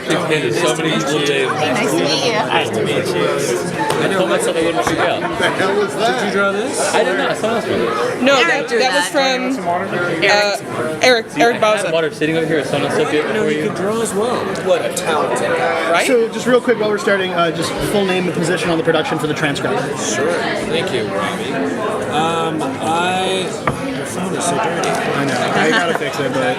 She's painted so many little names. Nice to meet you. Nice to meet you. I told myself I wouldn't figure out. What the hell was that? Did you draw this? I did not. Someone else wrote it. No, Eric drew that was that. from Eric I had Bowser. water sitting over here. Someone else took it No, before you you. could draw as well. What a talented guy. Right? So, just real quick while we're starting, just full name and position on the production for the transcriber. Sure. Thank you, Robbie. Your phone is so dirty. I know. I gotta fix it, but.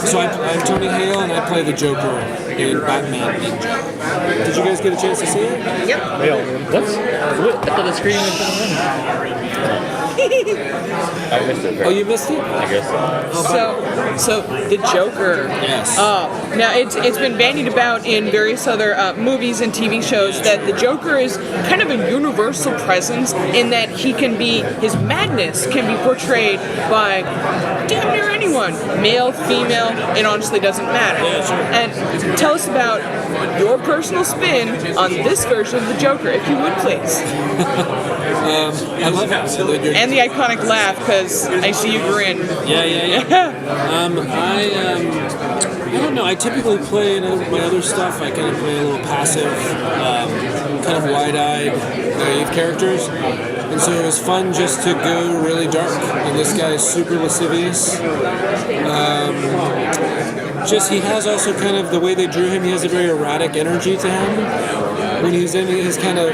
I'm Tony Hale, and I play the Joker in Batman Ninja. Did you guys get a chance to see it? Yep. What? I thought the screen was going to I missed it. Oh, you missed it? I guess So the Joker. Yes. Now it's been bandied about in various other movies and TV shows that the Joker is kind of a universal presence in that his madness can be portrayed by damn near anyone, male, female. It honestly doesn't matter. Yeah, sure. And tell us about your personal spin on this version of the Joker, if you would please. I love it. And the iconic laugh, because I see you grin. Yeah. I don't know. I typically play in my other stuff. I kind of play a little passive, kind of wide-eyed, naive characters. And so it was fun just to go really dark. And this guy is super lascivious. He has also kind of, the way they drew him, he has a very erratic energy to him. When he's in his kind of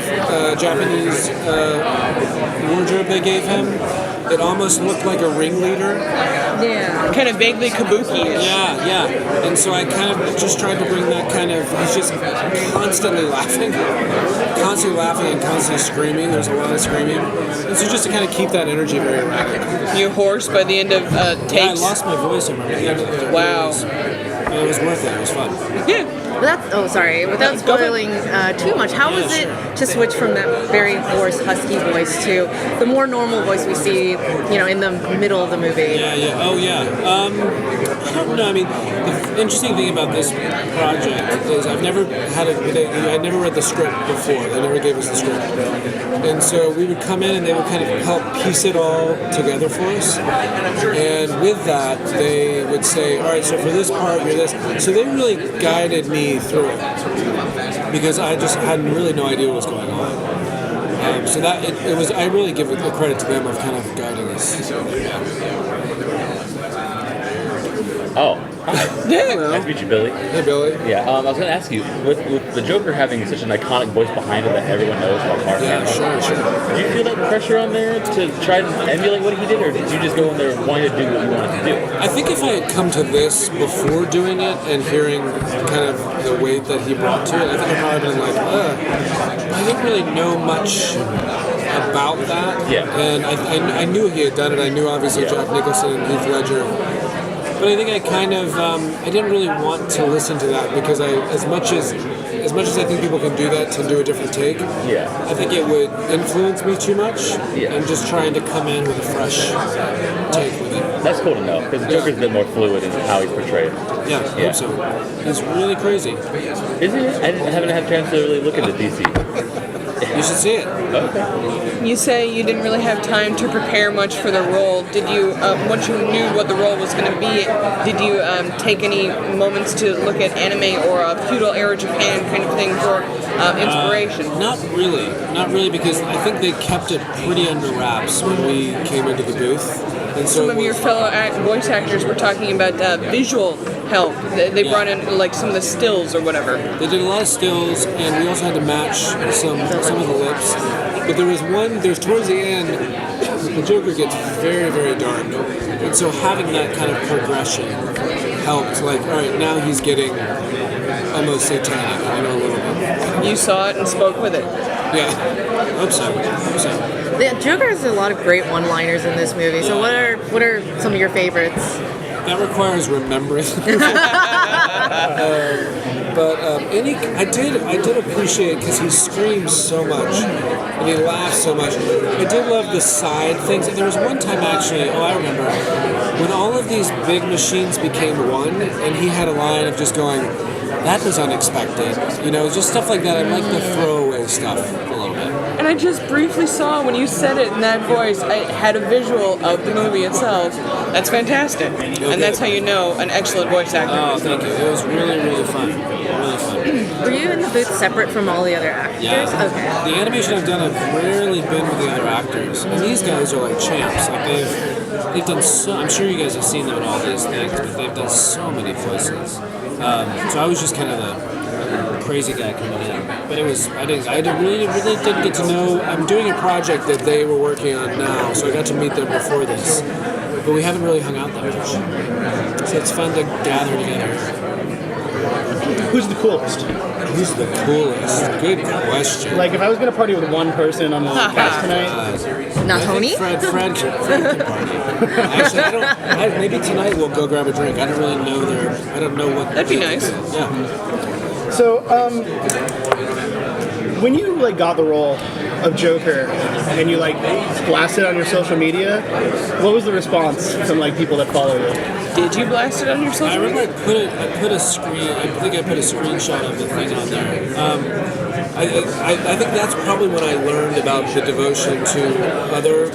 Japanese wardrobe they gave him, it almost looked like a ringleader. Yeah. Kind of vaguely kabuki-ish. Yeah. And so I kind of just tried to bring that kind of, he's just constantly laughing and constantly screaming. There's a lot of screaming. And so just to kind of keep that energy very erratic. You hoarse by the end of takes? Yeah, I lost my voice, I remember. Wow. It was worth it. It was fun. Yeah. Without spoiling too much, how was it to switch from that very hoarse, husky voice to the more normal voice we see, in the middle of the movie? Yeah. Oh, yeah. I don't know. I mean, the interesting thing about this project is I never read the script before. They never gave us the script. And so we would come in and they would kind of help piece it all together for us. And with that, they would say, all right, so for this part, you're this. So they really guided me through it because I just had really no idea what was going on. So that it was. I really give the credit to them of kind of guiding us. Oh, hi. Yeah. Nice to meet you, Billy. Hey, Billy. Yeah, I was going to ask you, with the Joker having such an iconic voice behind him that everyone knows about Mark Hamill, Sure. did you feel that pressure on there to try to emulate what he did, or did you just go in there wanting to do what you wanted to do? I think if I had come to this before doing it and hearing kind of the weight that he brought to it, I think I'd probably been like, I didn't really know much about that. Yeah. And I knew he had done it. I knew obviously Jack Nicholson and Heath Ledger. But I think I kind of I didn't really want to listen to that because as much as I think people can do that to do a different take, I think it would influence me too much. And just trying to come in with a fresh take with it. That's cool to know, because the Joker's a bit more fluid in how he's portrayed. Yeah, I hope so. He's really crazy. Is he? I haven't had a chance to really look into DC. You should see it. Okay. You say you didn't really have time to prepare much for the role. Did you, once you knew what the role was going to be, did you take any moments to look at anime or feudal era Japan kind of thing for inspiration? Not really, because I think they kept it pretty under wraps when we came into the booth. And so Some of your fellow voice actors were talking about visual help. They brought in like some of the stills or whatever. They did a lot of stills, and we also had to match some of the lips. But there's towards the end, the Joker gets very, very dark. And so having that kind of progression helped. Like, all right, now he's getting almost satanic, a little bit. You saw it and spoke with it. Yeah, hope so. The Joker has a lot of great one-liners in this movie. So what are some of your favorites? That requires remembering. I did appreciate because he screams so much and he laughs so much. I did love the side things. There was one time actually, I remember, when all of these big machines became one, and he had a line of just going, "That was unexpected." Just stuff like that. I like the throwaway stuff a little bit. And I just briefly saw when you said it in that voice, I had a visual of the movie itself. That's fantastic. And that's how you know an excellent voice actor. Oh, thank you. It was really, really fun. Really fun. Were you in the booth separate from all the other actors? Yeah. Okay. The animation I've done, I've rarely been with the other actors. And these guys are like champs. Like they've done so. I'm sure you guys have seen them in all these things, but they've done so many voices. So I was just kind of the crazy guy coming in. But it was. I really didn't get to know. I'm doing a project that they were working on now, so I got to meet them before this. But we haven't really hung out that much. So it's fun to gather together. Who's the coolest? Who's the coolest? Good question. Like, if I was going to party with one person on the cast tonight, Not Tony? Fred can party. Actually, maybe tonight we'll go grab a drink. I don't really know I don't know what. That'd be nice. Yeah. so when you like got the role of Joker and you like blasted on your social media, what was the response from like people that follow you? Did you blast it on your I social remember media? I put a screen. I think I put a screenshot of the thing on there. I think that's probably when I learned about the devotion to other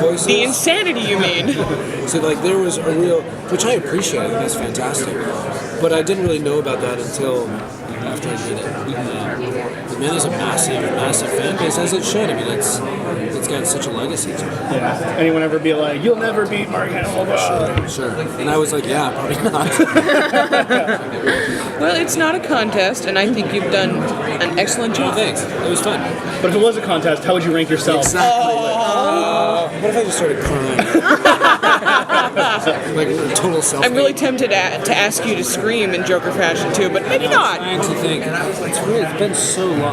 voices. The insanity, you mean? So like there was a real, which I appreciated. That's fantastic. But I didn't really know about that until after I did it. The man is a massive fan base, as it should. I mean, it's got such a legacy to it. Yeah. Anyone ever be like, "You'll never beat Mark Hamill"? Sure. And I was like, yeah, probably not. Well, it's not a contest, and I think you've done an excellent Oh, job. thanks. It was fun. But if it was a contest, how would you rank yourself? Exactly. What if I just started crying? Like a total self. I'm really tempted to ask you to scream in Joker fashion too, but maybe not. Trying to think. It's been so long.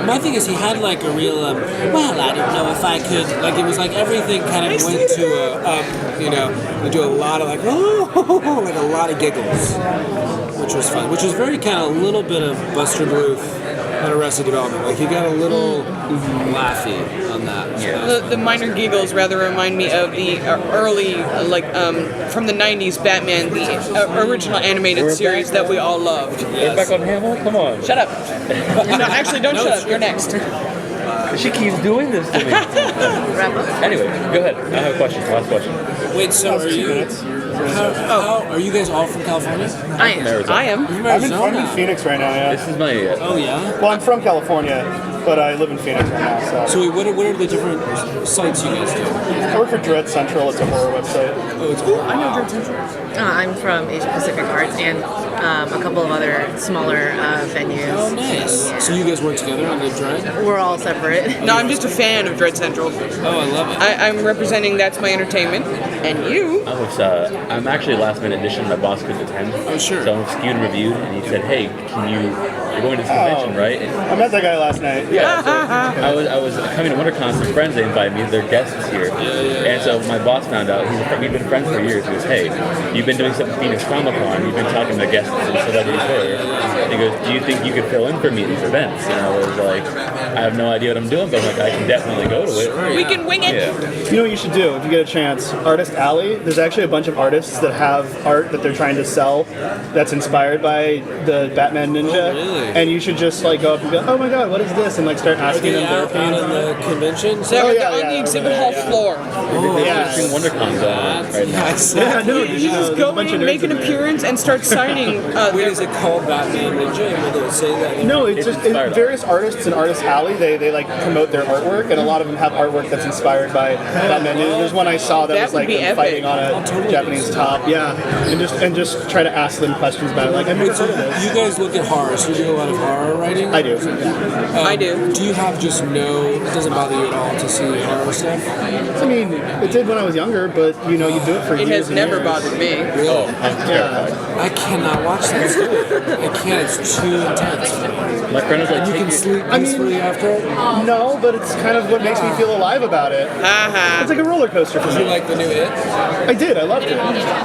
My thing is, he had like a real. Well, I don't know if I could. Like it was like everything kind of went to we do a lot of like like a lot of giggles, which was fun. Which was very kind of a little bit of Buster Bluth on Arrested Development. Like he got a little laughy on that. The minor giggles rather remind me of the early, from the 90s Batman, the original animated series that we all loved. We're back on Hamill? Come on. Shut up. No, actually, don't shut up. You're next. She keeps doing this to me. Anyway, go ahead. I have a question. Last question. Wait, so are you? Are you guys all from California? I am. I am. You're I'm in Arizona. Phoenix right now. Yeah. This is my. Oh yeah. Well, I'm from California, but I live in Phoenix right now. So So what are the different sites you guys do? I work for Dread Central. It's a horror website. Oh, it's cool. I know Dread Central. I'm from Asia Pacific Arts and a couple of other smaller venues. Oh, nice. So you guys work together on the drive? We're all separate. No, I'm just a fan of Dread Central. Oh, I love it. I'm representing That's My Entertainment, and you. I was, I'm actually a last minute addition. My boss couldn't attend. Oh, sure. So I'm skewed and reviewed, and he said, "Hey, you're going to this convention, right?" I met that guy last night. Yeah, so I was coming to Wondercon. Some friends they invited me. They're guests here, and so my boss found out. We've been friends for years. He goes, "Hey, you've been doing something at Phoenix Comic Con. You've been talking to guests and celebrities there." He goes, "Do you think you could fill in for me at these events?" And I was like, "I have no idea what I'm doing, but I'm like, I can definitely go to it." We can wing it. Yeah. You know what you should do if you get a chance? Artist Alley. There's actually a bunch of artists that have art that they're trying to sell that's inspired by the Batman Ninja. Oh, really? And you should just like go up and go, "Oh my God, what is this?" And like start asking them their Out opinions in on it. the convention? They're, yeah, they're on yeah, the exhibit over hall there, yeah. floor. Yeah. Wondercon going on right now. Yeah, no, You just go in, make an appearance, and start signing. Wait, is it called Batman Ninja? Will they say that? No, it's just inspired. various artists in Artist Alley. They like promote their artwork, and a lot of them have artwork that's inspired by Batman. There's one I saw that That was would like be them fighting epic. on a Japanese top. Yeah, and just try to ask them questions about it. Like, I've never Wait, so heard of this. you guys look at horror, so you do a lot of horror writing? I do. Yeah. I do. Do you have just it doesn't bother you at all to see horror stuff? I mean, it did when I was younger, but you do it for It years has and never years. bothered me. Oh, I'm terrified. I cannot watch that stuff. I can't. It's too intense. My friend was like, You can sleep peacefully after it? No, but it's kind of what makes me feel alive about it. It's like a roller coaster for Do you me. like the new It? I did. I loved it.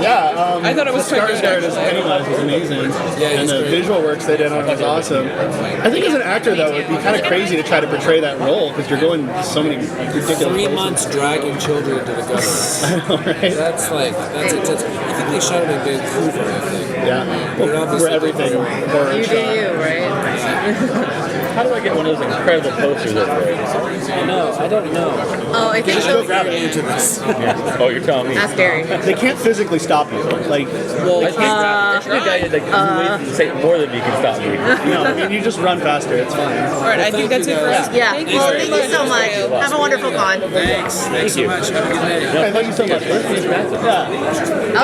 Yeah. I thought it was the quite good, Skarsgård as actually. Pennywise was amazing, and he's the great. visual works they did on it was awesome. I think as an actor though, it'd be kind of crazy to try to portray that role because you're going so many ridiculous 3 places. months dragging children to the gutter. I know, right? That's intense. You think technically shot it in Vancouver, I think. Yeah. But it obviously Where everything horror You do shot. you, right? How do I get one of those incredible posters up there? No, I don't know. Oh, I think I so. don't grab into this. Yeah. Oh, you're telling me. That's scary. They can't physically stop you. Like, Well, I think a guy like you say more than me can stop me. no, I mean, you just run faster. It's fine. All right, I think that's it for us. Yeah. Thank you Well, very thank you so much. Have a wonderful con. Thanks so much. Have a good day. Hey, thank you so much. It's massive. Yeah.